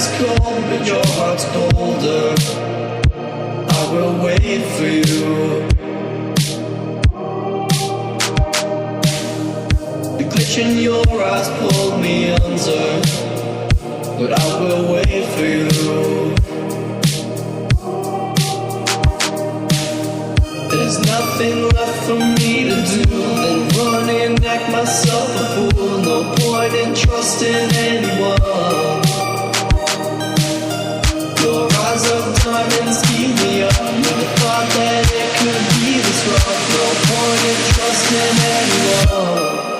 is cold, but your heart's colder. I will wait for you. The glitch in your eyes pulled me under, but I will wait for you. There's nothing left for me to do than run and act myself a fool. No point in trusting anyone. Your eyes of diamonds keep me up with the thought that it could be this rough. No point in trusting anyone.